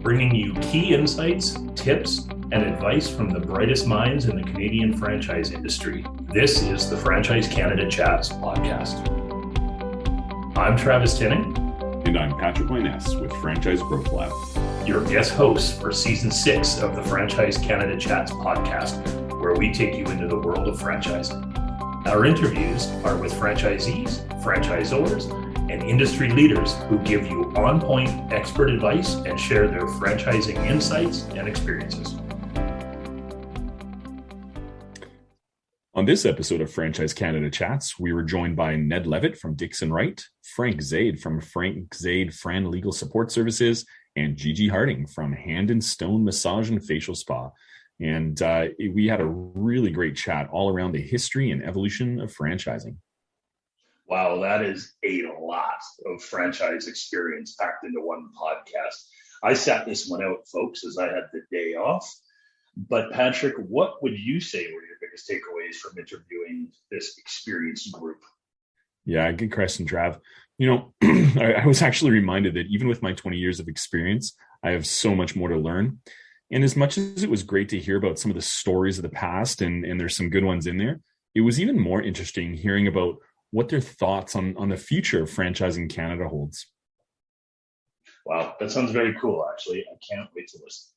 bringing you key insights, tips, and advice from the brightest minds in the Canadian franchise industry. This is the Franchise Canada Chats podcast. I'm Travis Tinning. And I'm Patrick Wyness with Franchise Growth Lab. Your guest hosts for Season 6 of the Franchise Canada Chats podcast, where we take you into the world of franchising. Our interviews are with franchisees, franchisors, and industry leaders who give you on-point expert advice and share their franchising insights and experiences. On this episode of Franchise Canada Chats, we were joined by Ned Levitt from Dixon Wright, Frank Zaid from Frank Zaid Fran Legal Support Services, and Gigi Harding from Hand and Stone Massage and Facial Spa. And we had a really great chat all around the history and evolution of franchising. Wow, that is a lot of franchise experience packed into one podcast. I sat this one out, folks, as I had the day off. But Patrick, what would you say were your biggest takeaways from interviewing this experienced group? Yeah, good question, Trav. You know, I was actually reminded that even with my 20 years of experience, I have so much more to learn. And as much as it was great to hear about some of the stories of the past, and there's some good ones in there, it was even more interesting hearing about what their thoughts on the future of franchising Canada holds. Wow, that sounds very cool, actually. I can't wait to listen.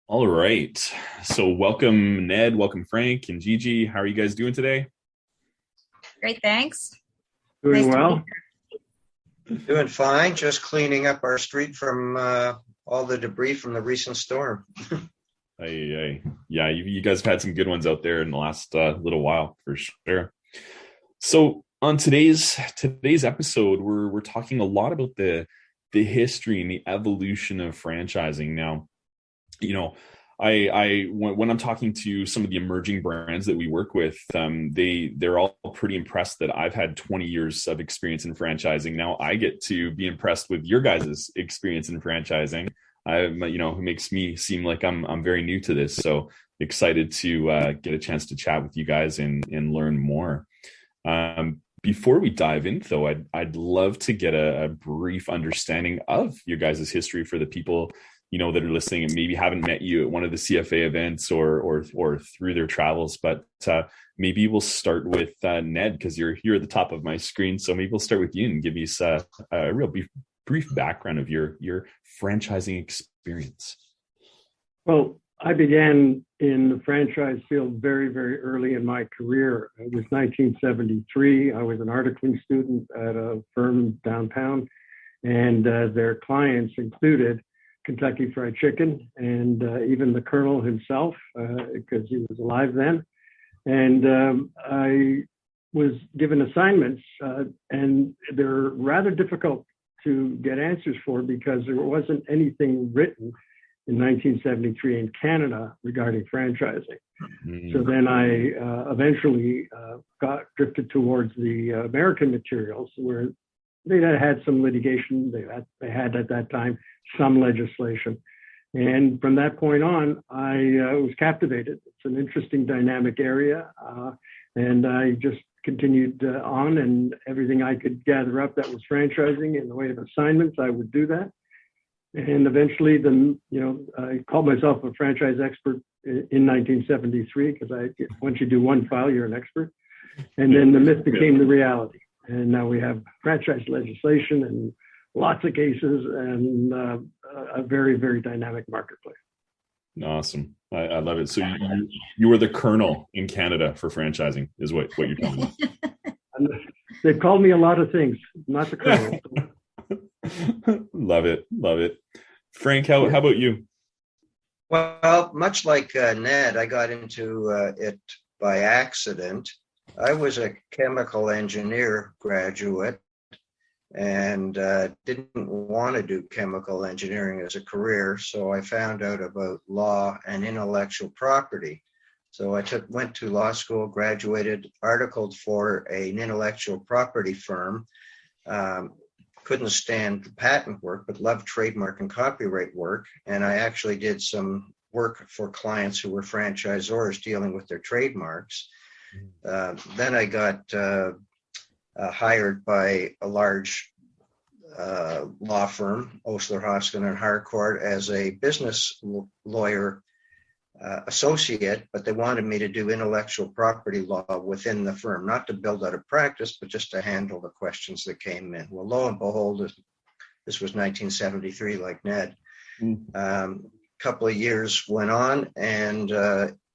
All right. So welcome, Ned. Welcome, Frank and Gigi. How are you guys doing today? Great, thanks. Doing well. Doing fine. Just cleaning up our street from all the debris from the recent storm. Yeah, you guys have had some good ones out there in the last little while, for sure. So on today's episode, we're talking a lot about the history and the evolution of franchising. Now, you know, when I'm talking to some of the emerging brands that we work with, they're all pretty impressed that I've had 20 years of experience in franchising. Now I get to be impressed with your guys' experience in franchising. It makes me seem like I'm very new to this. So excited to get a chance to chat with you guys and learn more. Before we dive in, though, I'd love to get a brief understanding of your guys' history for the people that are listening and maybe haven't met you at one of the CFA events or through their travels. But maybe we'll start with Ned, because you're at the top of my screen. So maybe we'll start with you and give us a real brief background of your franchising experience. Well, I began in the franchise field very, very early in my career. It was 1973. I was an articling student at a firm downtown, and their clients included Kentucky Fried Chicken and even the Colonel himself, because he was alive then. And I was given assignments, and they're rather difficult to get answers for because there wasn't anything written in 1973 in Canada regarding franchising. Mm-hmm. So then I eventually got drifted towards the American materials, where they had some litigation. They had at that time some legislation. And from that point on, I was captivated. It's an interesting dynamic area. And I just continued on, and everything I could gather up that was franchising in the way of assignments, I would do that. And eventually, I called myself a franchise expert in 1973, because once you do one file, you're an expert. And then the myth became the reality. And now we have franchise legislation and lots of cases and a very, very dynamic marketplace. Awesome. I love it. So you were the Colonel in Canada for franchising, is what you're telling me. They've called me a lot of things, not the Colonel. Love it. Frank, how about you? Well, much like Ned, I got into it by accident. I was a chemical engineer graduate and didn't want to do chemical engineering as a career, so I found out about law and intellectual property. So I went to law school, graduated, articled for an intellectual property firm. Couldn't stand the patent work, but loved trademark and copyright work. And I actually did some work for clients who were franchisors dealing with their trademarks. Then I got hired by a large law firm, Osler, Hoskin and Harcourt, as a business lawyer associate, but they wanted me to do intellectual property law within the firm, not to build out a practice, but just to handle the questions that came in. Well, lo and behold, this was 1973, like Ned. Couple of years went on, and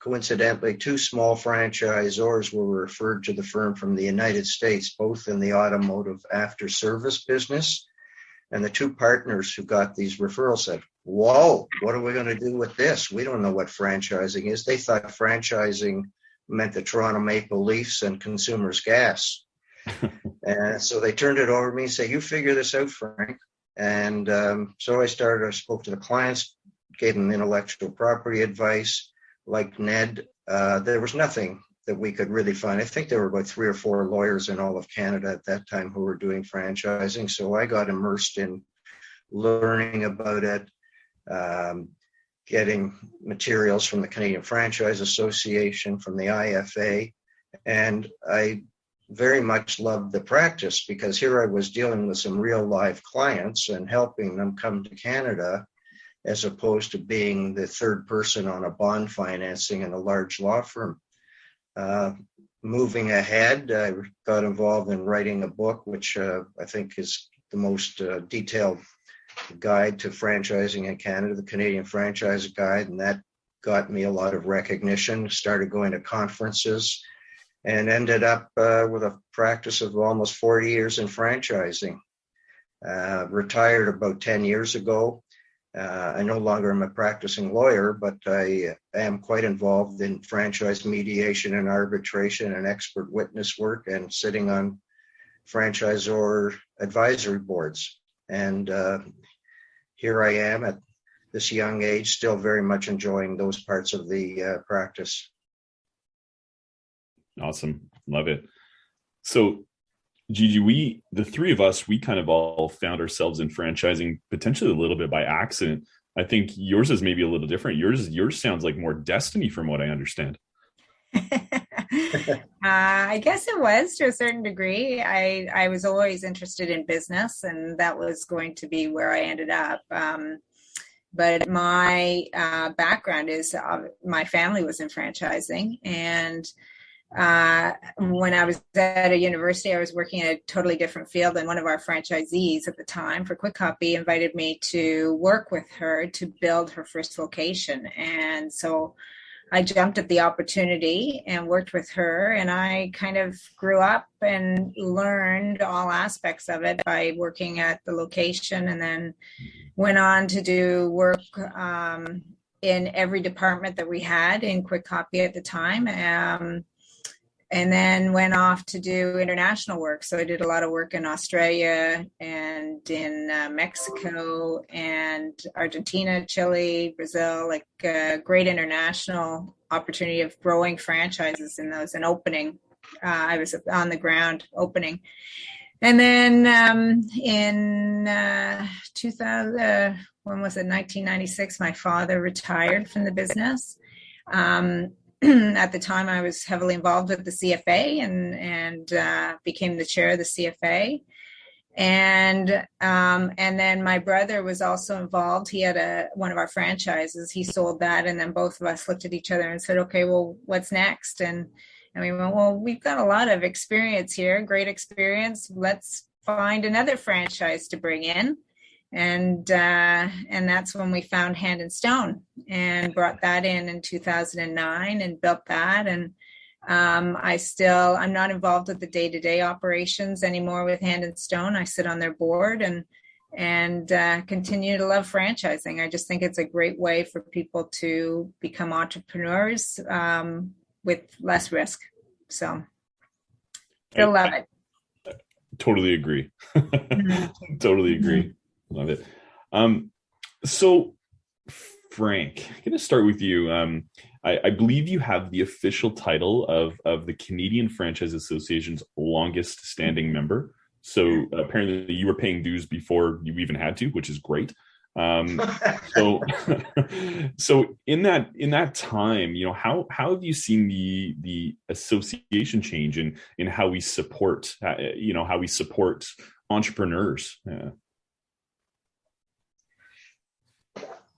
coincidentally, two small franchisors were referred to the firm from the United States, both in the automotive after-service business. And the two partners who got these referrals said, whoa, what are we going to do with this? We don't know what franchising is. They thought franchising meant the Toronto Maple Leafs and Consumers Gas. And so they turned it over to me and said, you figure this out, Frank. And so I spoke to the clients, gave them intellectual property advice. Like Ned, there was nothing that we could really find. I think there were about 3 or 4 lawyers in all of Canada at that time who were doing franchising. So I got immersed in learning about it, getting materials from the Canadian Franchise Association, from the IFA. And I very much loved the practice, because here I was dealing with some real live clients and helping them come to Canada, as opposed to being the third person on a bond financing in a large law firm. Moving ahead, I got involved in writing a book, which I think is the most detailed guide to franchising in Canada, the Canadian Franchise Guide, and that got me a lot of recognition. Started going to conferences and ended up with a practice of almost 40 years in franchising. Retired about 10 years ago. I no longer am a practicing lawyer, but I am quite involved in franchise mediation and arbitration and expert witness work, and sitting on franchisor advisory boards. And here I am at this young age, still very much enjoying those parts of the practice. Awesome. Love it. So, Gigi, the three of us, we kind of all found ourselves in franchising potentially a little bit by accident. I think yours is maybe a little different. Yours sounds like more destiny from what I understand. I guess it was, to a certain degree. I was always interested in business, and that was going to be where I ended up. But my background is my family was in franchising, and when I was at a university, I was working in a totally different field, and one of our franchisees at the time for Quick Copy invited me to work with her to build her first location. And so I jumped at the opportunity and worked with her, and I kind of grew up and learned all aspects of it by working at the location, and then went on to do work in every department that we had in Quick Copy at the time. And then went off to do international work. So I did a lot of work in Australia and in Mexico and Argentina, Chile, Brazil, like a great international opportunity of growing franchises in those and opening. I was on the ground opening. And then in 2000, when was it, 1996, my father retired from the business. At the time, I was heavily involved with the CFA and became the chair of the CFA. And then my brother was also involved. He had one of our franchises. He sold that, and then both of us looked at each other and said, "Okay, well, what's next?" And we went, "Well, we've got a lot of experience here, great experience. Let's find another franchise to bring in." And that's when we found Hand and Stone and brought that in 2009 and built that. And I'm not involved with the day-to-day operations anymore with Hand and Stone. I sit on their board and continue to love franchising. I just think it's a great way for people to become entrepreneurs with less risk. So I love it. Totally agree. Totally agree. Love it. So Frank, I'm going to start with you. I believe you have the official title of the Canadian Franchise Association's longest standing member. So apparently you were paying dues before you even had to, which is great. So, so in that time, how have you seen the association change in how we support, how we support entrepreneurs?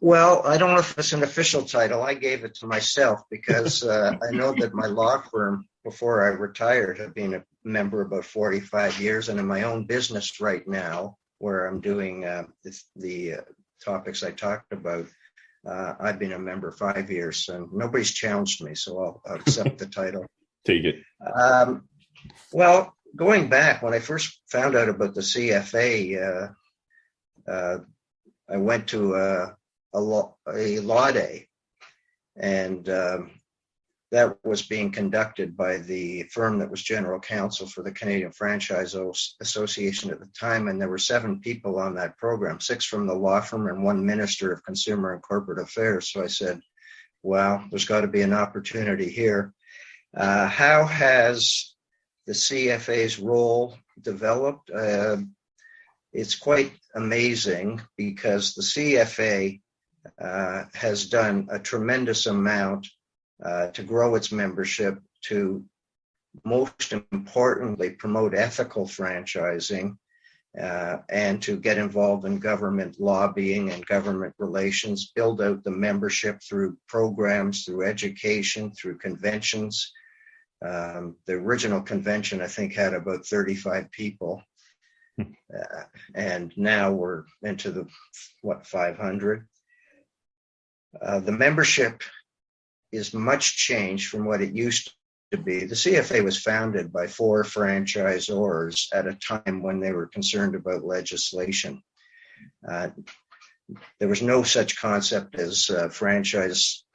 Well, I don't know if it's an official title. I gave it to myself because I know that my law firm, before I retired, had been a member about 45 years. And in my own business right now, where I'm doing the topics I talked about, I've been a member 5 years, and nobody's challenged me, so I'll accept the title. Take it. Well, going back, when I first found out about the CFA, I went to a law day, and that was being conducted by the firm that was general counsel for the Canadian Franchise Association at the time, and there were 7 people on that program, 6 from the law firm and 1 minister of consumer and corporate affairs. So I said, well, there's got to be an opportunity here. How has the CFA's role developed? It's quite amazing, because the CFA has done a tremendous amount to grow its membership, to most importantly promote ethical franchising, and to get involved in government lobbying and government relations, build out the membership through programs, through education, through conventions. The original convention, I think, had about 35 people. And now we're into the 500. The membership is much changed from what it used to be. The CFA was founded by 4 franchisors at a time when they were concerned about legislation. There was no such concept as franchise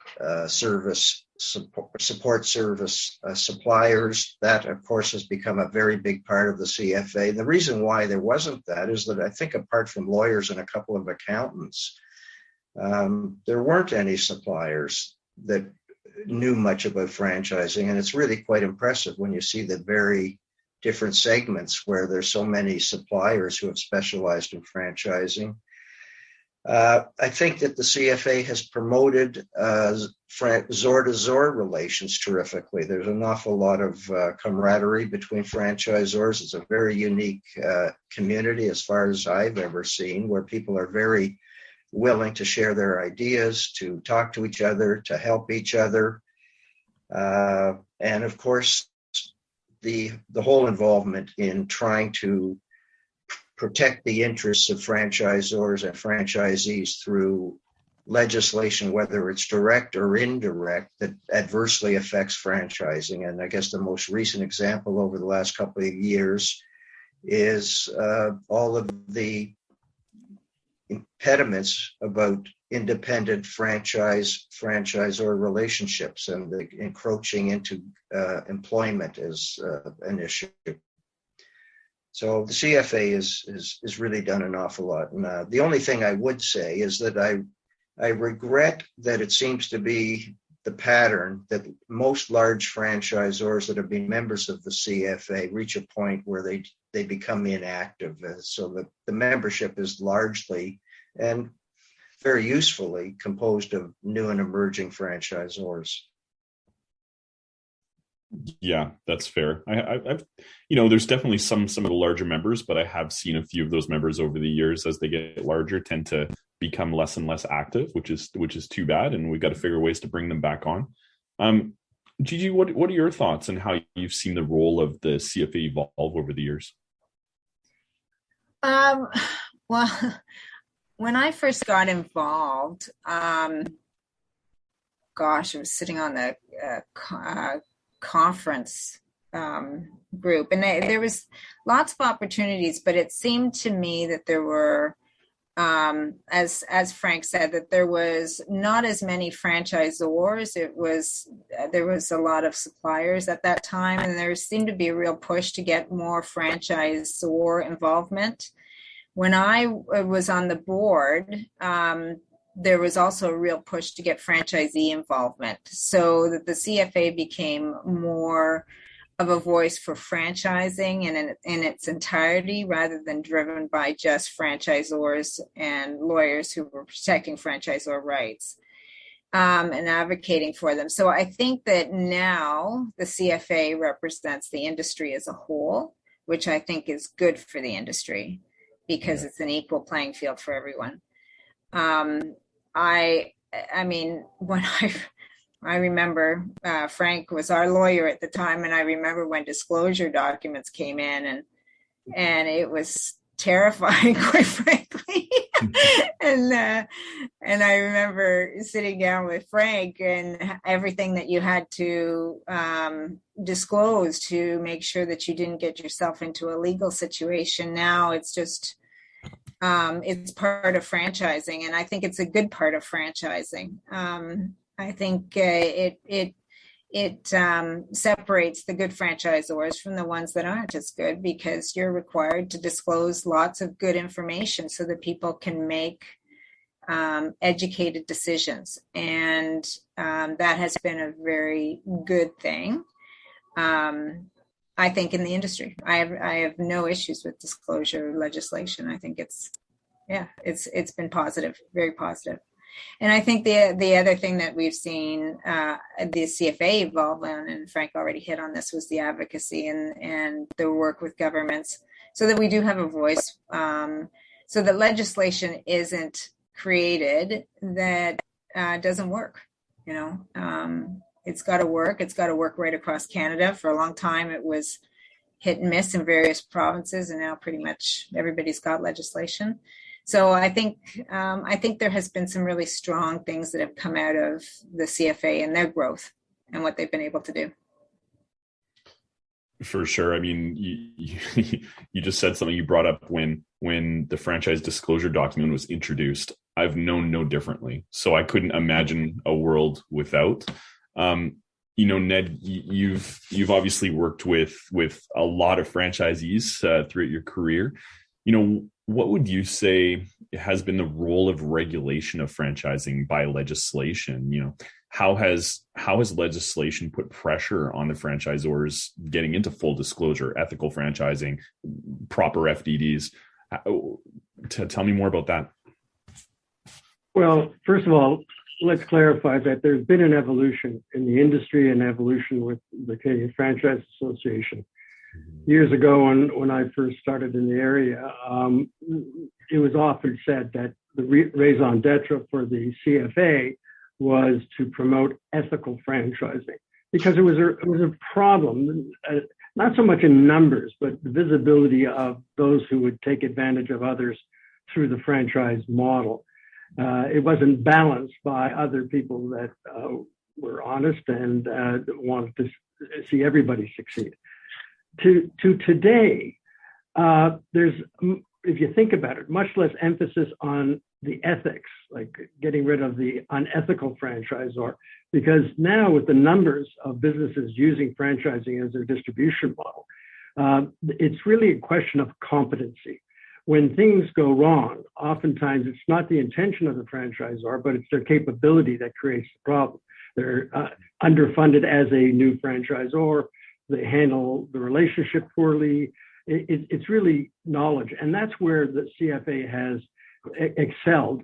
service support service suppliers. That, of course, has become a very big part of the CFA. And the reason why there wasn't that is that I think, apart from lawyers and a couple of accountants, there weren't any suppliers that knew much about franchising. And it's really quite impressive when you see the very different segments where there's so many suppliers who have specialized in franchising. I think that the CFA has promoted Zor-to-Zor relations terrifically. There's an awful lot of camaraderie between franchisors. It's a very unique community, as far as I've ever seen, where people are very willing to share their ideas, to talk to each other, to help each other. And of course, the whole involvement in trying to protect the interests of franchisors and franchisees through legislation, whether it's direct or indirect, that adversely affects franchising. And I guess the most recent example over the last couple of years is all of the impediments about independent franchisor relationships, and the encroaching into employment is an issue. So the CFA is really done an awful lot. And the only thing I would say is that I regret that it seems to be the pattern that most large franchisors that have been members of the CFA reach a point where they become inactive. So the membership is largely and very usefully composed of new and emerging franchisors. Yeah, that's fair. I've there's definitely some of the larger members, but I have seen a few of those members over the years, as they get larger, tend to become less and less active, which is too bad, and we've got to figure ways to bring them back on. Gigi, what are your thoughts on how you've seen the role of the CFA evolve over the years? Well, when I first got involved, I was sitting on the conference group, and there was lots of opportunities, but it seemed to me that there were, as Frank said, that there was not as many franchisors. There was a lot of suppliers at that time, and there seemed to be a real push to get more franchisor involvement. When I was on the board, there was also a real push to get franchisee involvement, so that the CFA became more of a voice for franchising in its entirety, rather than driven by just franchisors and lawyers who were protecting franchisor rights and advocating for them. So I think that now the CFA represents the industry as a whole, which I think is good for the industry because it's an equal playing field for everyone. I mean, when I remember Frank was our lawyer at the time, and I remember when disclosure documents came in, and it was terrifying, quite frankly. and I remember sitting down with Frank and everything that you had to disclose to make sure that you didn't get yourself into a legal situation. Now it's just it's part of franchising, and I think it's a good part of franchising. I think it separates the good franchisors from the ones that aren't as good, because you're required to disclose lots of good information so that people can make educated decisions. And that has been a very good thing, I think, in the industry. I have no issues with disclosure legislation. I think it's been positive, very positive. And I think the other thing that we've seen the CFA evolve on, and Frank already hit on this, was the advocacy and the work with governments, so that we do have a voice, so that legislation isn't created that doesn't work. It's got to work. It's got to work right across Canada. For a long time, it was hit and miss in various provinces, and now pretty much everybody's got legislation. So I think there has been some really strong things that have come out of the CFA and their growth and what they've been able to do. For sure. I mean, you just said something. You brought up when the franchise disclosure document was introduced. I've known no differently, so I couldn't imagine a world without. Ned, you've obviously worked with a lot of franchisees throughout your career. What would you say has been the role of regulation of franchising by legislation? How has legislation put pressure on the franchisors getting into full disclosure, ethical franchising, proper FDDs? Tell me more about that. Well, first of all, let's clarify that there's been an evolution in the industry and evolution with the Canadian Franchise Association. Years ago, when I first started in the area, it was often said that the raison d'etre for the CFA was to promote ethical franchising, because it was a problem, not so much in numbers, but the visibility of those who would take advantage of others through the franchise model. It wasn't balanced by other people that were honest and wanted to see everybody succeed. To today, there's, if you think about it, much less emphasis on the ethics, like getting rid of the unethical franchisor, because now with the numbers of businesses using franchising as their distribution model, it's really a question of competency. When things go wrong, oftentimes it's not the intention of the franchisor, but it's their capability that creates the problem. They're underfunded as a new franchisor. They handle the relationship poorly. It's really knowledge. And that's where the CFA has excelled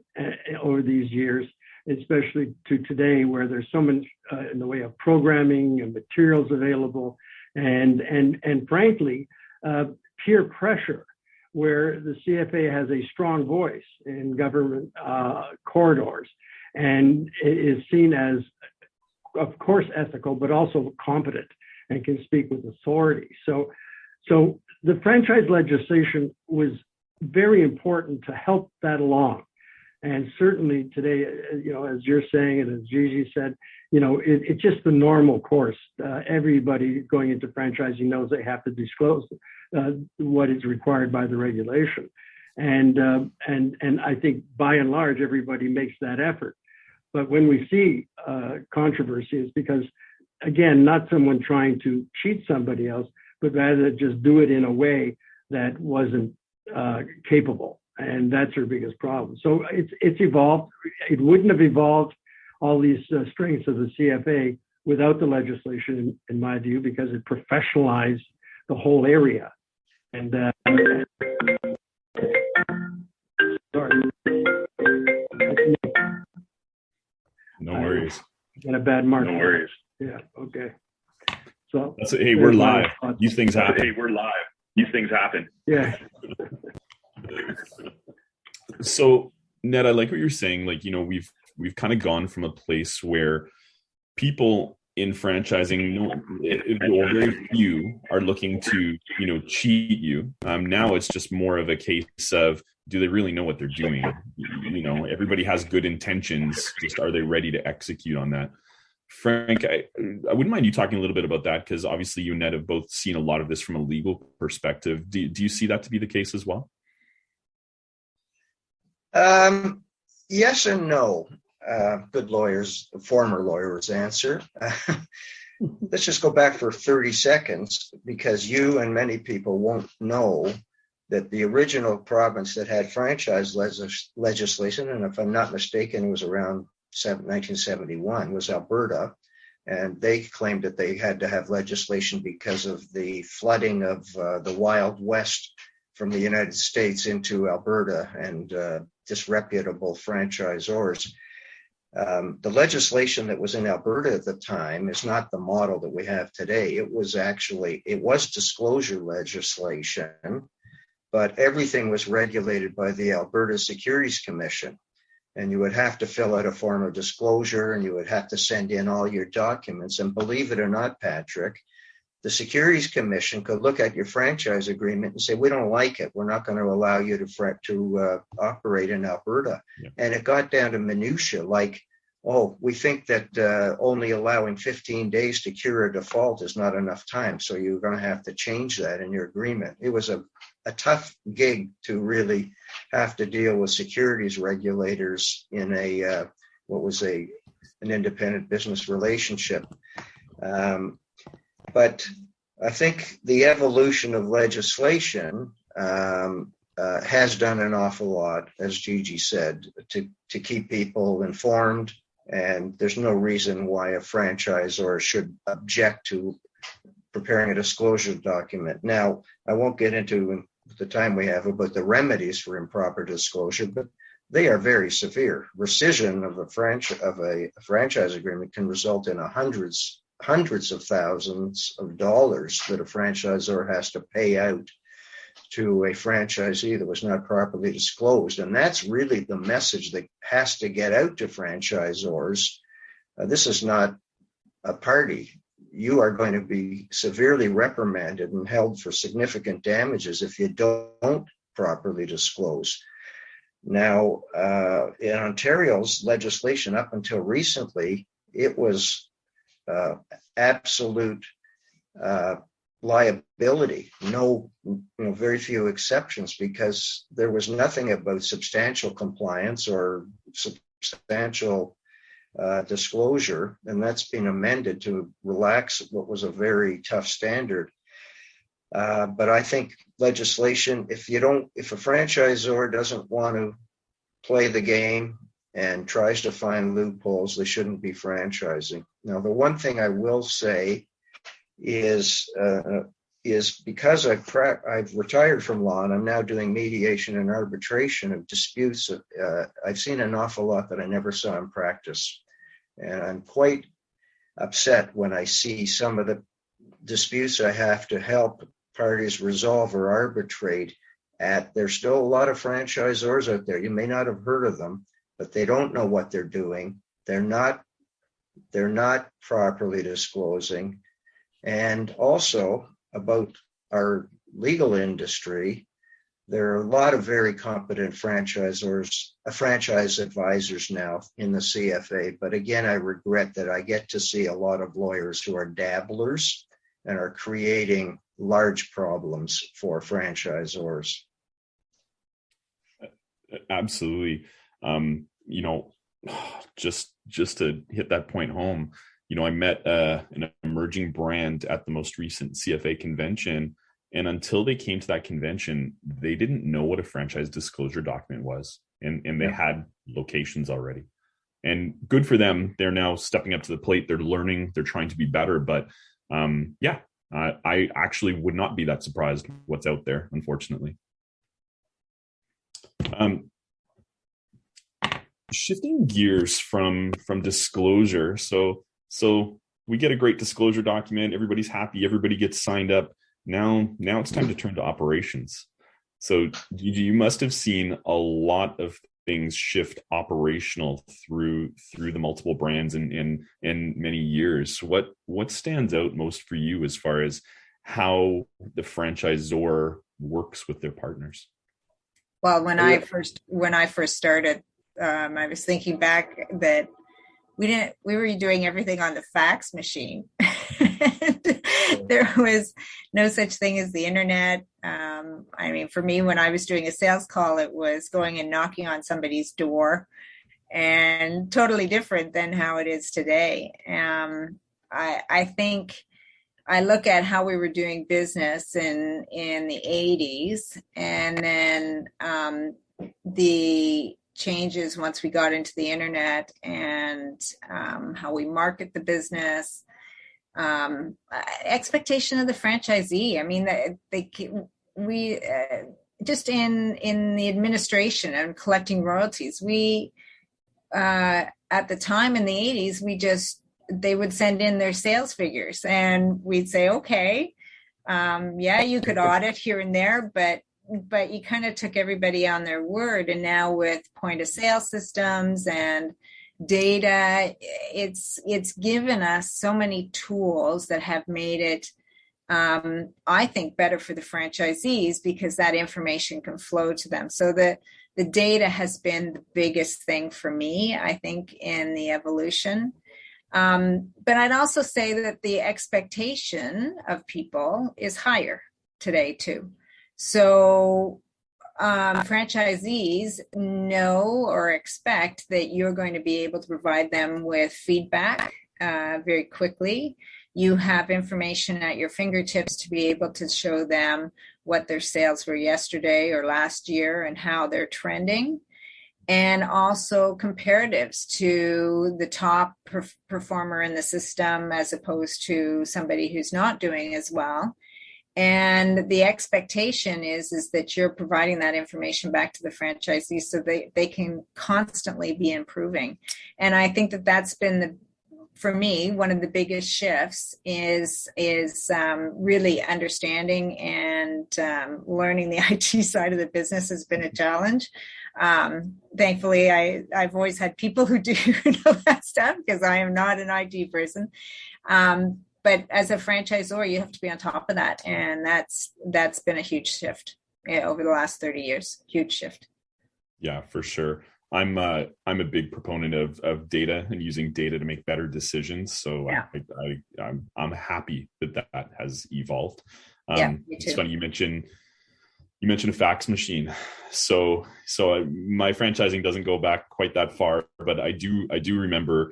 over these years, especially to today, where there's so much in the way of programming and materials available, and frankly, peer pressure, where the CFA has a strong voice in government corridors and is seen as, of course, ethical, but also competent and can speak with authority. So the franchise legislation was very important to help that along. And certainly today, as you're saying, and as Gigi said, it's just the normal course. Everybody going into franchising knows they have to disclose what is required by the regulation. And I think by and large, everybody makes that effort. But when we see controversy, it's because, again, not someone trying to cheat somebody else, but rather just do it in a way that wasn't capable. And that's our biggest problem. So it's evolved. It wouldn't have evolved, all these strengths of the CFA, without the legislation, in my view, because it professionalized the whole area. And sorry. No worries. In a bad market. No worries. Yeah. Okay. So hey, we're live. These things happen. Hey, we're live. These things happen. Yeah. So, Ned, I like what you're saying. Like, you know, we've kind of gone from a place where people in franchising, or very few, are looking to, you know, cheat you. Now it's just more of a case of, do they really know what they're doing? You know, everybody has good intentions. Just are they ready to execute on that? Frank, I wouldn't mind you talking a little bit about that, because obviously you and Ned have both seen a lot of this from a legal perspective. Do you see that to be the case as well? Yes and no. Good lawyers, former lawyers answer. Let's just go back for 30 seconds, because you and many people won't know that the original province that had franchise legislation, and if I'm not mistaken, it was around 1971, was Alberta. And they claimed that they had to have legislation because of the flooding of the Wild West from the United States into Alberta and disreputable franchisors. The legislation that was in Alberta at the time is not the model that we have today. It was disclosure legislation, but everything was regulated by the Alberta Securities Commission. And you would have to fill out a form of disclosure, and you would have to send in all your documents. And believe it or not, Patrick, the Securities Commission could look at your franchise agreement and say, we don't like it. We're not going to allow you to operate in Alberta. Yeah. And it got down to minutia, like, oh, we think that only allowing 15 days to cure a default is not enough time. So you're going to have to change that in your agreement. It was a tough gig to really have to deal with securities regulators in an independent business relationship. But I think the evolution of legislation has done an awful lot, as Gigi said, to keep people informed. And there's no reason why a franchisor should object to preparing a disclosure document. Now, I won't get into the time we have about the remedies for improper disclosure, but they are very severe. Rescission of a franchise agreement can result in hundreds of thousands of dollars that a franchisor has to pay out to a franchisee that was not properly disclosed. And that's really the message that has to get out to franchisors. This is not a party. You are going to be severely reprimanded and held for significant damages if you don't properly disclose. Now, in Ontario's legislation up until recently, it was absolute liability, very few exceptions, because there was nothing about substantial compliance or substantial disclosure, and that's been amended to relax what was a very tough standard. But I think legislation, if a franchisor doesn't want to play the game and tries to find loopholes, they shouldn't be franchising. Now, the one thing I will say is because I've retired from law and I'm now doing mediation and arbitration of disputes, I've seen an awful lot that I never saw in practice. And I'm quite upset when I see some of the disputes I have to help parties resolve or arbitrate at. There's still a lot of franchisors out there. You may not have heard of them, but they don't know what they're doing. They're not properly disclosing. And also about our legal industry, there are a lot of very competent franchise advisors now in the CFA. But again, I regret that I get to see a lot of lawyers who are dabblers and are creating large problems for franchisors. Absolutely. Just to hit that point home, I met an emerging brand at the most recent CFA convention, and until they came to that convention, they didn't know what a franchise disclosure document was, and they had locations already. good for them. They're now stepping up to the plate. They're learning. They're trying to be better. But I actually would not be that surprised what's out there, unfortunately. Shifting gears from disclosure. So we get a great disclosure document. Everybody's happy. Everybody gets signed up. Now it's time to turn to operations. So you must have seen a lot of things shift operational through the multiple brands in many years. What stands out most for you as far as how the franchisor works with their partners? Well, when I first started, I was thinking back that we were doing everything on the fax machine. There was no such thing as the internet. For me, when I was doing a sales call, it was going and knocking on somebody's door, and totally different than how it is today. I think I look at how we were doing business in the 80s, and then the changes once we got into the internet, and how we market the business, expectation of the franchisee. I mean, we just in the administration and collecting royalties, we at the time in the 80s, they would send in their sales figures, and we'd say, okay, you could audit here and there, but you kind of took everybody on their word. And now with point of sale systems and data, it's given us so many tools that have made it, I think, better for the franchisees, because that information can flow to them. So the data has been the biggest thing for me, I think, in the evolution. But I'd also say that the expectation of people is higher today too. So franchisees know or expect that you're going to be able to provide them with feedback very quickly. You have information at your fingertips to be able to show them what their sales were yesterday or last year and how they're trending. And also comparatives to the top performer in the system as opposed to somebody who's not doing as well. And the expectation is that you're providing that information back to the franchisees so they can constantly be improving. And I think that that's been for me, one of the biggest shifts is really understanding and learning the IT side of the business has been a challenge. Thankfully, I've always had people who do know that stuff, because I am not an IT person. But as a franchisor, you have to be on top of that. And that's been a huge shift over the last 30 years, huge shift. Yeah, for sure. I'm a big proponent of data and using data to make better decisions. So yeah. I'm happy that has evolved. Me too. It's funny you mentioned a fax machine. So my franchising doesn't go back quite that far, but I do remember,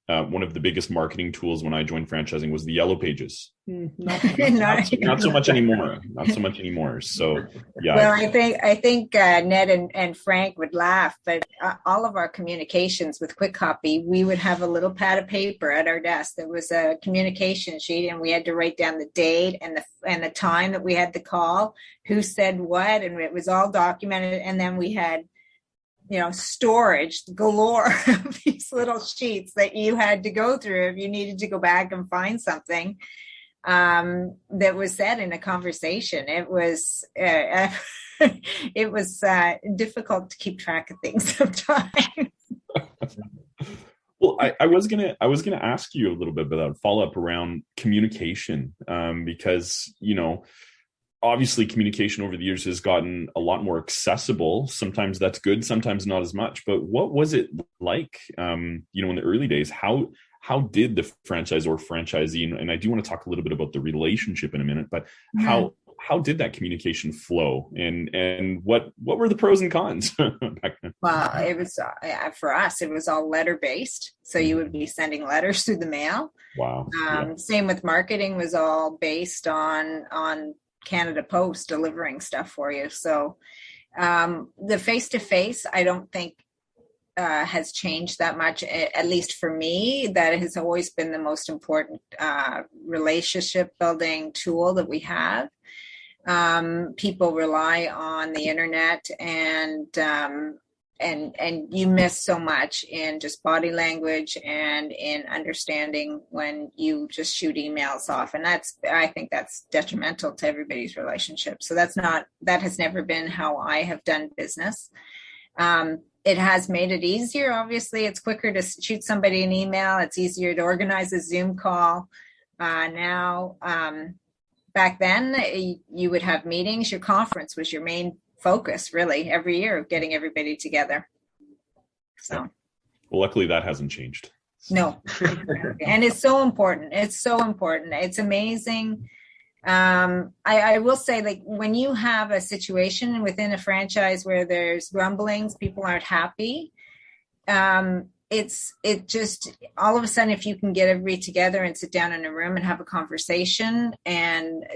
one of the biggest marketing tools when I joined franchising was the Yellow Pages. Not so much anymore. Not so much anymore. So yeah. Well, I think Ned and Frank would laugh, but all of our communications with Quick Copy, we would have a little pad of paper at our desk that was a communication sheet, and we had to write down the date and the time that we had the call, who said what, and it was all documented. And then we had storage galore of these little sheets that you had to go through if you needed to go back and find something that was said in a conversation. It was difficult to keep track of things sometimes. Well, I was gonna ask you a little bit about follow-up around communication, because obviously communication over the years has gotten a lot more accessible. Sometimes that's good, sometimes not as much. But what was it like, in the early days? How did the franchisor franchisee, and I do want to talk a little bit about the relationship in a minute, but how did that communication flow, and what were the pros and cons back then? Well, it was for us, it was all letter based. So you would be sending letters through the mail. Wow. Same with marketing, was all based on Canada Post delivering stuff for you. So the face-to-face, I don't think has changed that much, at least for me. That has always been the most important relationship building tool that we have. People rely on the internet, and you miss so much in just body language and in understanding when you just shoot emails off. And I think that's detrimental to everybody's relationship. So that has never been how I have done business. It has made it easier. Obviously, it's quicker to shoot somebody an email. It's easier to organize a Zoom call now. Back then, you would have meetings. Your conference was your main focus, really, every year, of getting everybody together. So, well, luckily that hasn't changed. No, and it's so important. It's so important. It's amazing. I will say, like, when you have a situation within a franchise where there's rumblings, people aren't happy. It just, all of a sudden, if you can get everybody together and sit down in a room and have a conversation and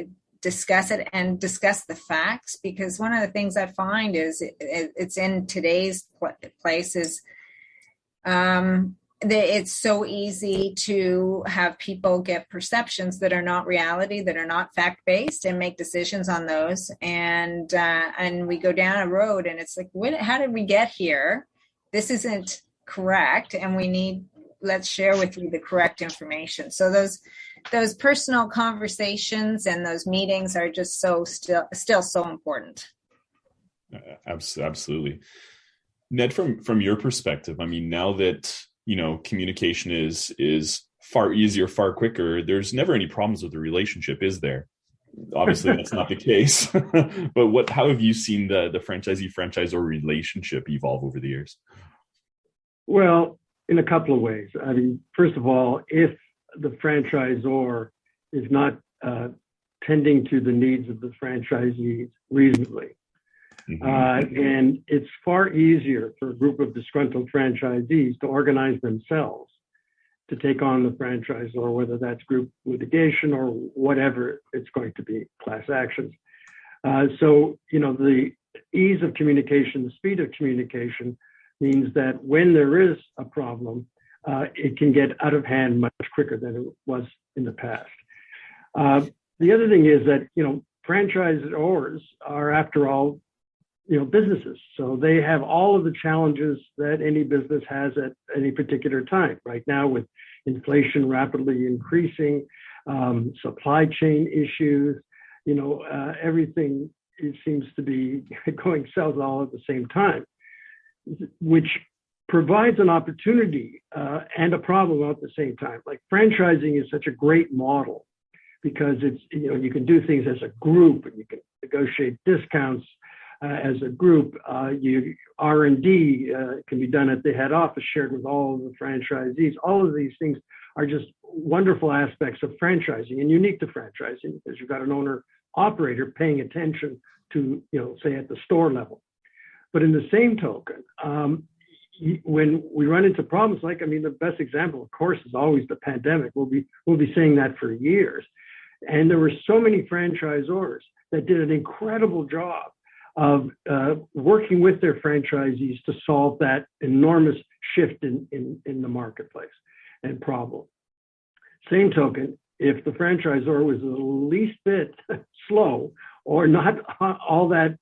discuss it and discuss the facts, because one of the things I find is it's in today's place is it's so easy to have people get perceptions that are not reality, that are not fact-based, and make decisions on those. And we go down a road and it's like, how did we get here? This isn't correct. And let's share with you the correct information. So those personal conversations and those meetings are just still so important. Absolutely. Ned, from your perspective, I mean, now that, communication is far easier, far quicker, there's never any problems with the relationship, is there? Obviously, that's not the case. But how have you seen the franchisee-franchisor relationship evolve over the years? Well, in a couple of ways. I mean, first of all, if the franchisor is not tending to the needs of the franchisees reasonably, and it's far easier for a group of disgruntled franchisees to organize themselves to take on the franchisor, whether that's group litigation or whatever it's going to be, class actions. So, the ease of communication, the speed of communication means that when there is a problem, it can get out of hand much quicker than it was in the past. The other thing is that, franchisors are, after all, businesses. So they have all of the challenges that any business has at any particular time. Right now, with inflation rapidly increasing, supply chain issues, everything seems to be going south all at the same time, which provides an opportunity and a problem at the same time. Like, franchising is such a great model because it's, you can do things as a group, and you can negotiate discounts as a group. R&D can be done at the head office, shared with all of the franchisees. All of these things are just wonderful aspects of franchising and unique to franchising, because you've got an owner operator paying attention to, say, at the store level. But in the same token, when we run into problems the best example, of course, is always the pandemic. We'll be saying that for years. And there were so many franchisors that did an incredible job of working with their franchisees to solve that enormous shift in the marketplace and problem. Same token, if the franchisor was the least bit slow or not all that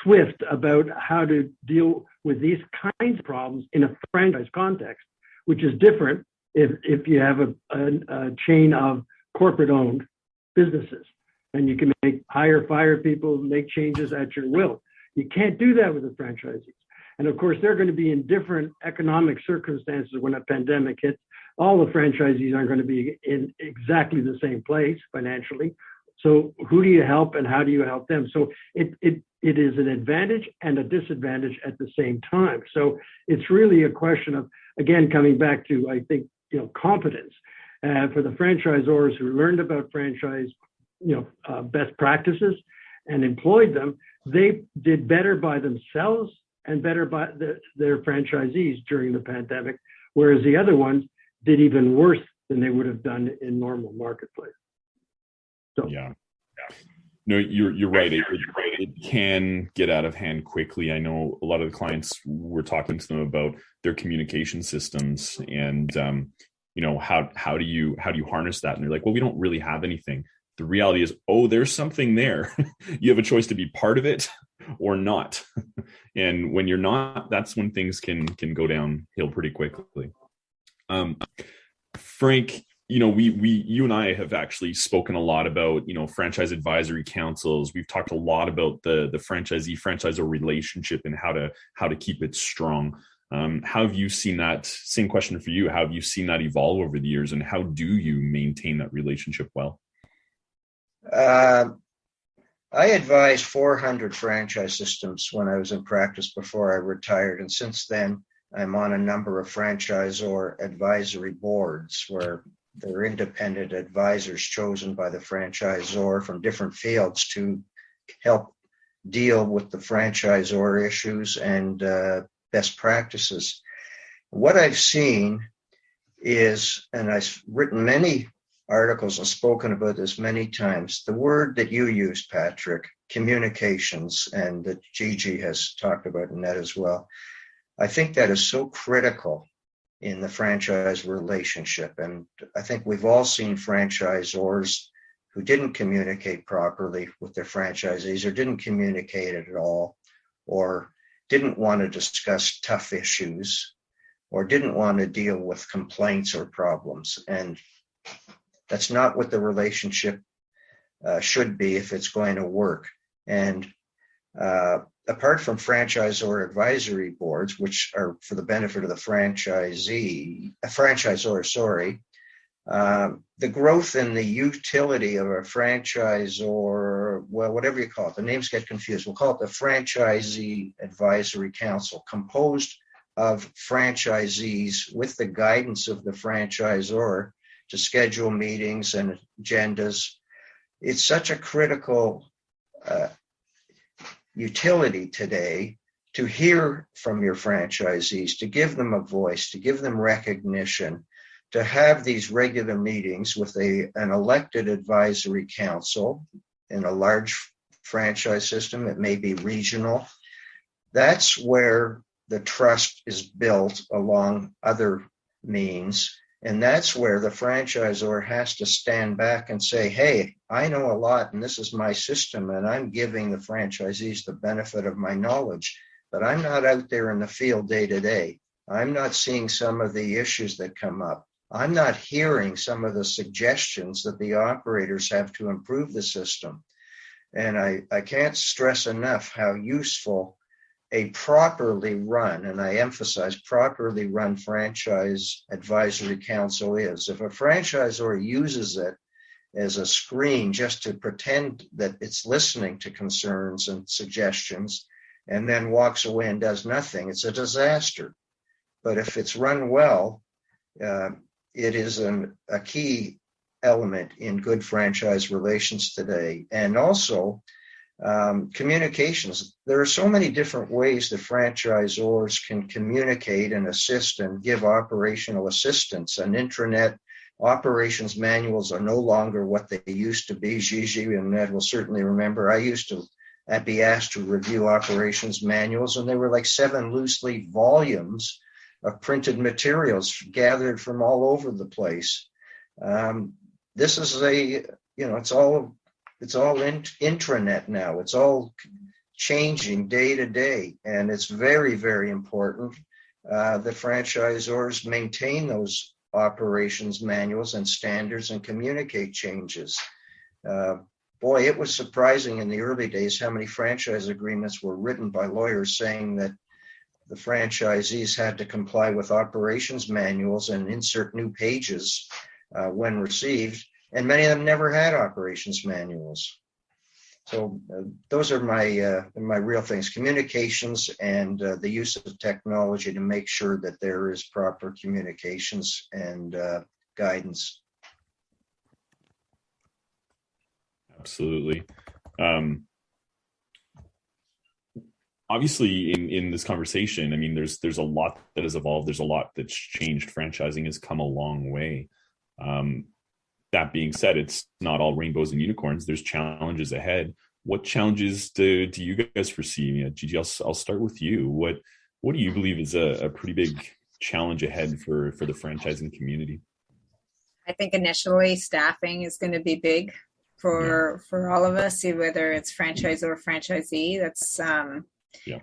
swift about how to deal with these kinds of problems in a franchise context, which is different if you have a chain of corporate-owned businesses, and you can fire people, make changes at your will. You can't do that with the franchisees. And of course, they're going to be in different economic circumstances when a pandemic hits. All the franchisees aren't going to be in exactly the same place financially. So who do you help and how do you help them? So it is an advantage and a disadvantage at the same time. So it's really a question of, again, coming back to, I think, competence. For the franchisors who learned about franchise, best practices and employed them, they did better by themselves and better by their franchisees during the pandemic, whereas the other ones did even worse than they would have done in normal marketplace. So, yeah. No, you're right. It can get out of hand quickly. I know a lot of the clients, we're talking to them about their communication systems, and how do you harness that? And they're like, well, we don't really have anything. The reality is, oh, there's something there. You have a choice to be part of it or not. And when you're not, that's when things can go downhill pretty quickly. Frank, you and I have actually spoken a lot about, franchise advisory councils. We've talked a lot about the franchisee franchisor relationship and how to keep it strong. How have you seen that? Same question for you. How have you seen that evolve over the years, and how do you maintain that relationship well? I advised 400 franchise systems when I was in practice before I retired. And since then, I'm on a number of franchisor advisory boards where there are independent advisors chosen by the franchisor from different fields to help deal with the franchisor issues and best practices. What I've seen is, and I've written many articles and spoken about this many times, the word that you used, Patrick, communications, and that Gigi has talked about in that as well. I think that is so critical in the franchise relationship. And I think we've all seen franchisors who didn't communicate properly with their franchisees, or didn't communicate at all, or didn't want to discuss tough issues, or didn't want to deal with complaints or problems. And that's not what the relationship should be if it's going to work. And apart from franchisor advisory boards, which are for the benefit of the franchisor, the growth in the utility of a franchisor, well, whatever you call it, the names get confused. We'll call it the Franchisee Advisory Council, composed of franchisees with the guidance of the franchisor to schedule meetings and agendas. It's such a critical utility today to hear from your franchisees, to give them a voice, to give them recognition, to have these regular meetings with an elected advisory council in a large franchise system. It may be regional. That's where the trust is built along other means. And that's where the franchisor has to stand back and say, hey, I know a lot and this is my system, and I'm giving the franchisees the benefit of my knowledge, but I'm not out there in the field day to day. I'm not seeing some of the issues that come up. I'm not hearing some of the suggestions that the operators have to improve the system. And I can't stress enough how useful a properly run, and I emphasize properly run, franchise advisory council is. If a franchisor uses it as a screen just to pretend that it's listening to concerns and suggestions and then walks away and does nothing, it's a disaster. But if it's run well, it is a key element in good franchise relations today. And also, communications. There are so many different ways that franchisors can communicate and assist and give operational assistance. And intranet operations manuals are no longer what they used to be. Gigi and Ned will certainly remember. I used to be asked to review operations manuals, and they were like 7 loose leaf volumes of printed materials gathered from all over the place. This is it's all intranet now. It's all changing day to day, and it's very, very important that franchisors maintain those operations manuals and standards and communicate changes. Boy, it was surprising in the early days how many franchise agreements were written by lawyers saying that the franchisees had to comply with operations manuals and insert new pages when received. And many of them never had operations manuals. So those are my real things: communications and the use of technology to make sure that there is proper communications and guidance. Absolutely. Obviously, in this conversation, I mean, there's a lot that has evolved. There's a lot that's changed. Franchising has come a long way. that being said, it's not all rainbows and unicorns. There's challenges ahead. What challenges do you guys foresee? Gigi, I'll start with you. What do you believe is a pretty big challenge ahead for the franchising community? I think initially staffing is going to be big for all of us, whether it's franchisor or franchisee. That's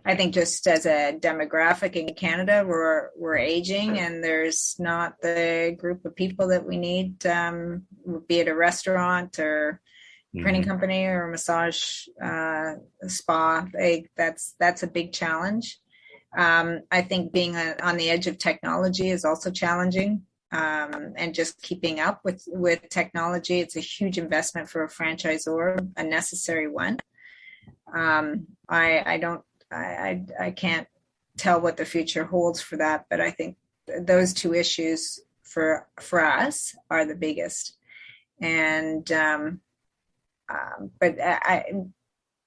I think just as a demographic in Canada, we're aging, and there's not the group of people that we need, be it a restaurant or printing company or a massage spa. That's a big challenge. I think being on the edge of technology is also challenging, and just keeping up with technology. It's a huge investment for a franchisor, a necessary one. I can't tell what the future holds for that, but I think those two issues for us are the biggest. And but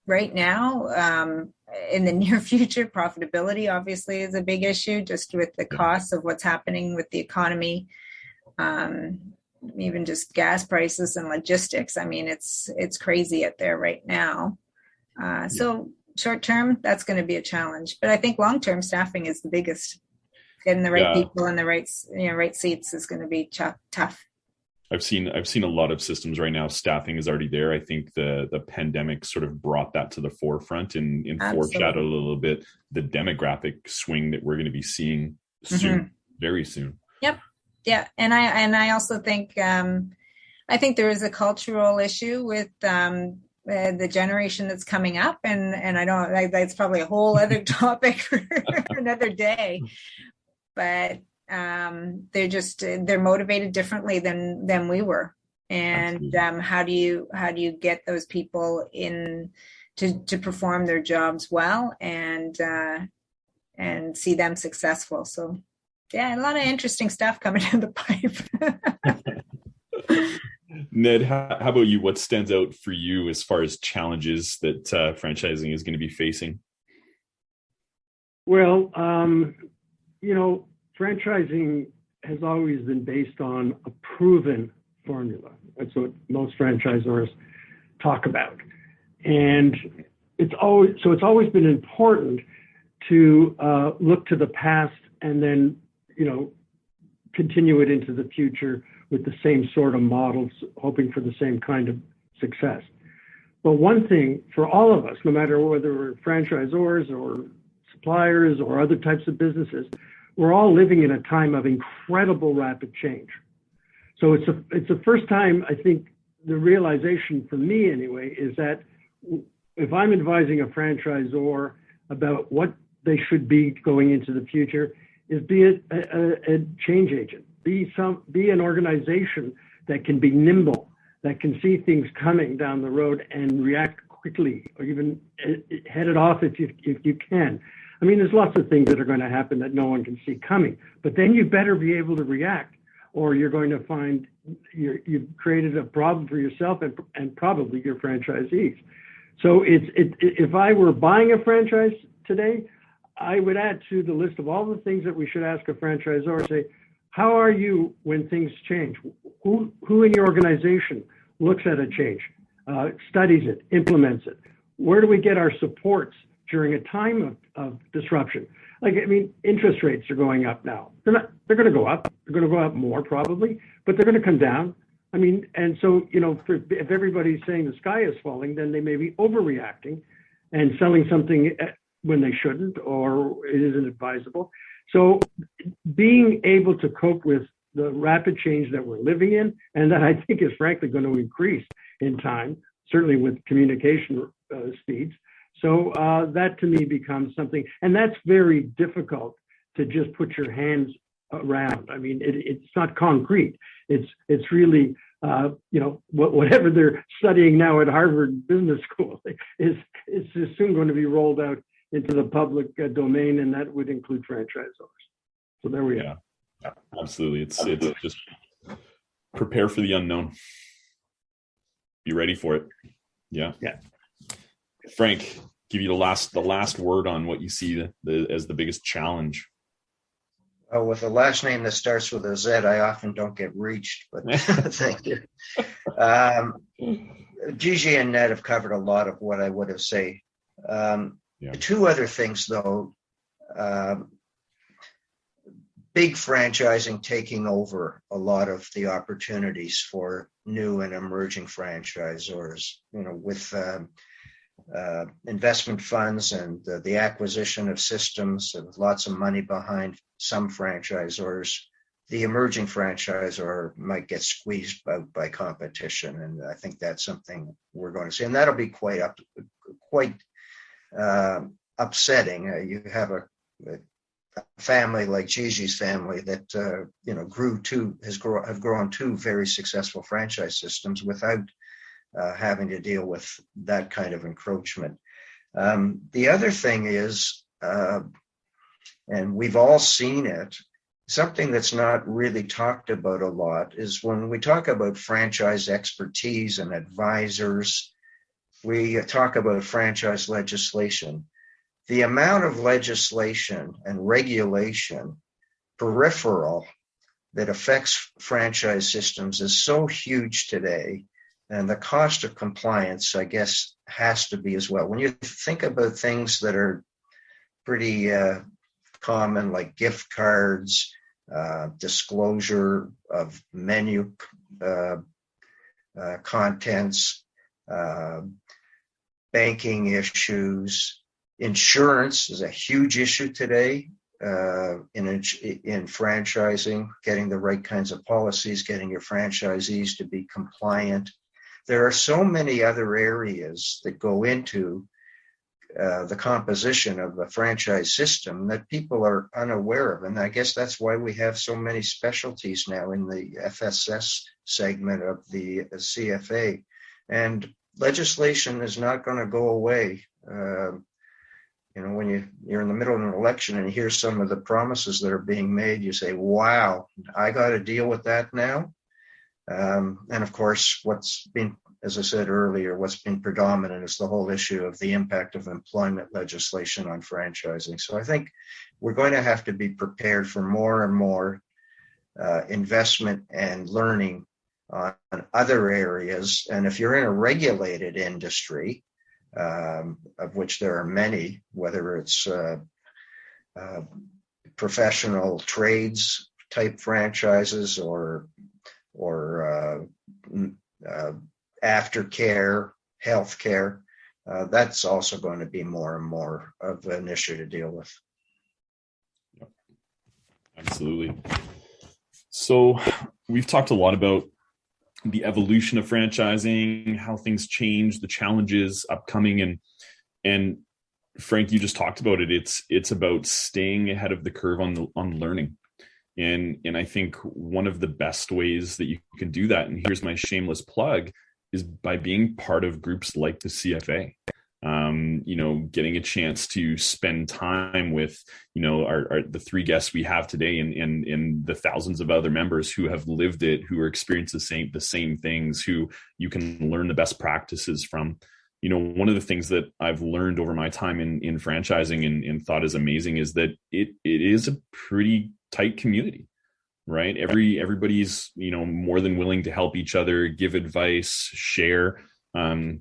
right now, in the near future, profitability obviously is a big issue, just with the cost of what's happening with the economy, even just gas prices and logistics. I mean, it's crazy out there right now. So short term, that's going to be a challenge, but I think long term, staffing is the biggest. Getting the right people in the right seats is going to be tough. I've seen a lot of systems right now. Staffing is already there. I think the pandemic sort of brought that to the forefront and foreshadowed a little bit the demographic swing that we're going to be seeing soon, very soon. Yep. Yeah. And I also think, I think there is a cultural issue with, the generation that's coming up, and I don't, that's probably a whole other topic for another day, but they're motivated differently than we were. And how do you get those people in to perform their jobs well and see them successful? So a lot of interesting stuff coming down the pipe. Ned, how about you? What stands out for you as far as challenges that franchising is going to be facing? Well, franchising has always been based on a proven formula. That's what most franchisors talk about. And it's always been important to look to the past and then, continue it into the future with the same sort of models, hoping for the same kind of success. But one thing for all of us, no matter whether we're franchisors or suppliers or other types of businesses, we're all living in a time of incredible rapid change. So it's the first time, I think, the realization for me anyway, is that if I'm advising a franchisor about what they should be going into the future, is be a change agent, be an organization that can be nimble, that can see things coming down the road and react quickly, or even head it off if you can. I mean, there's lots of things that are going to happen that no one can see coming, but then you better be able to react, or you're going to find you've created a problem for yourself and probably your franchisees. So if I were buying a franchise today, I would add to the list of all the things that we should ask a franchisor, say, how are you when things change? Who in your organization looks at a change, studies it, implements it? Where do we get our supports during a time of disruption? Interest rates are going up now. They're going to go up. They're going to go up more probably, but they're going to come down. And so, if everybody's saying the sky is falling, then they may be overreacting and selling something when they shouldn't, or it isn't advisable. So being able to cope with the rapid change that we're living in, and that I think is frankly going to increase in time, certainly with communication speeds. So that to me becomes something, and that's very difficult to just put your hands around. It's not concrete. It's really, whatever they're studying now at Harvard Business School is soon going to be rolled out into the public domain, and that would include franchisors. So there we are. Yeah, absolutely. It's just prepare for the unknown. Be ready for it. Yeah. Frank, give you the last word on what you see as the biggest challenge. Oh, with a last name that starts with a Z, I often don't get reached, but thank you. Gigi and Ned have covered a lot of what I would have said. Two other things, though. Big franchising taking over a lot of the opportunities for new and emerging franchisors, with investment funds and the acquisition of systems and lots of money behind some franchisors. The emerging franchisor might get squeezed by competition, and I think that's something we're going to see, and that'll be quite upsetting. You have a family like Gigi's family that have grown two very successful franchise systems without having to deal with that kind of encroachment. The other thing is, and we've all seen it, something that's not really talked about a lot is when we talk about franchise expertise and advisors, we talk about franchise legislation. The amount of legislation and regulation, peripheral, that affects franchise systems is so huge today, and the cost of compliance, I guess, has to be as well. When you think about things that are pretty common, like gift cards, disclosure of menu contents, banking issues, insurance is a huge issue today in franchising, getting the right kinds of policies, getting your franchisees to be compliant. There are so many other areas that go into the composition of the franchise system that people are unaware of. And I guess that's why we have so many specialties now in the FSS segment of the CFA. And legislation is not going to go away. When you're in the middle of an election and you hear some of the promises that are being made, you say, wow, I got to deal with that now. And of course, what's been, as I said earlier, what's been predominant is the whole issue of the impact of employment legislation on franchising. So I think we're going to have to be prepared for more and more investment and learning on other areas. And if you're in a regulated industry, of which there are many, whether it's professional trades type franchises or aftercare, healthcare, that's also going to be more and more of an issue to deal with. Absolutely. So we've talked a lot about the evolution of franchising, how things change, the challenges upcoming, and Frank, you just talked about it. It's about staying ahead of the curve on learning. And I think one of the best ways that you can do that, and here's my shameless plug, is by being part of groups like the CFA. Getting a chance to spend time with, the three guests we have today and the thousands of other members who have lived it, who are experiencing the same things, who you can learn the best practices from. One of the things that I've learned over my time in franchising and thought is amazing is that it is a pretty tight community, right? Everybody's, more than willing to help each other, give advice, share.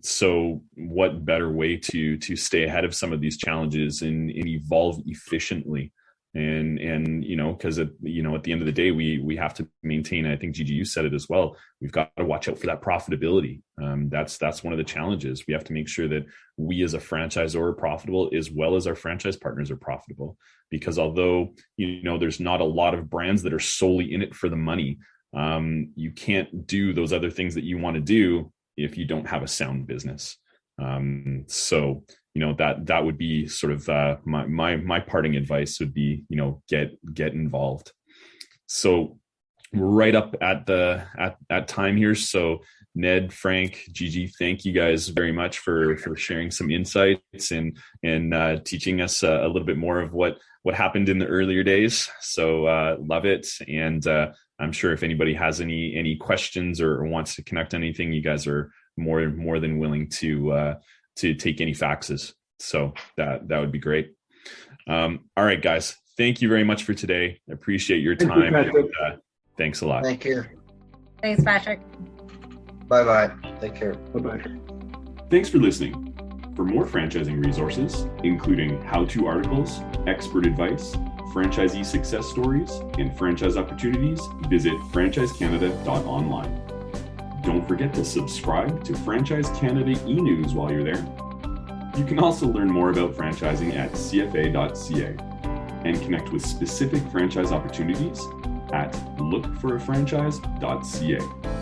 So what better way to stay ahead of some of these challenges and evolve efficiently? And because at the end of the day, we have to maintain, I think Gigi, you said it as well, we've got to watch out for that profitability. That's one of the challenges. We have to make sure that we as a franchisor are profitable as well as our franchise partners are profitable, because although, there's not a lot of brands that are solely in it for the money, you can't do those other things that you want to do if you don't have a sound business. So that would be sort of my parting advice would be, get involved. So we're right up at time here. So Ned, Frank, Gigi, thank you guys very much for sharing some insights and teaching us a little bit more of what happened in the earlier days. So love it. And I'm sure if anybody has any questions or wants to connect anything, you guys are more than willing to take any faxes. So that would be great. All right, guys. thank you very much for today. I appreciate your Thank you, time. Patrick. And, thanks a lot. Thank you. Thanks, Patrick. Bye-bye. Take care. Bye-bye. Thanks for listening. For more franchising resources, including how-to articles, expert advice, franchisee success stories, and franchise opportunities, visit franchisecanada.online. Don't forget to subscribe to Franchise Canada e-news while you're there. You can also learn more about franchising at cfa.ca and connect with specific franchise opportunities at lookforafranchise.ca.